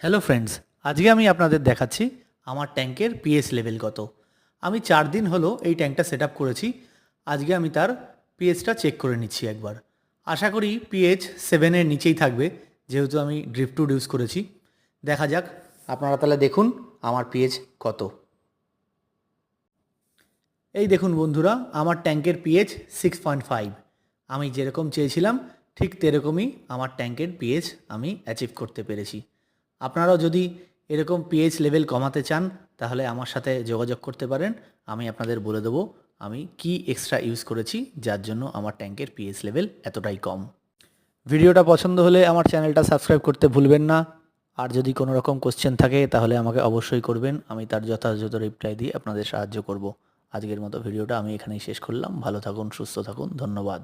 Hello friends, আজকে আমি আপনাদের দেখাচ্ছি আমার ট্যাঙ্কের পিএইচ লেভেল কত। আমি 4 দিন হলো এই ট্যাঙ্কটা সেট আপ করেছি। আজকে আমি তার পিএইচটা চেক করে নিচ্ছি একবার। আশা করি পিএইচ 7-এর নিচেই থাকবে, যেহেতু আমি ড্রিপ টু ইউজ করেছি। দেখা যাক, আপনারা তাহলে দেখুন আমার পিএইচ কত। এই দেখুন বন্ধুরা, আমার ট্যাঙ্কের পিএইচ 6.5। আমি যেরকম চেয়েছিলাম ঠিক তেরকমই আমার ট্যাঙ্কের পিএইচ আমি অ্যাচিভ করতে পেরেছি। আপনারাও যদি এরকম পিএইচ লেভেল কমাতে চান তাহলে আমার সাথে যোগাযোগ করতে পারেন। আমি আপনাদের বলে দেবো আমি কি এক্সট্রা ইউজ করেছি যার জন্য আমার ট্যাঙ্কের পিএইচ লেভেল এতটাই কম। ভিডিওটা পছন্দ হলে আমার চ্যানেলটা সাবস্ক্রাইব করতে ভুলবেন না। আর যদি কোনো রকম কোশ্চেন থাকে তাহলে আমাকে অবশ্যই করবেন, আমি তার যথাযথ রিপ্লাই দিয়ে আপনাদের সাহায্য করব। আজকের মতো ভিডিওটা আমি এখানেই শেষ করলাম। ভালো থাকুন, সুস্থ থাকুন, ধন্যবাদ।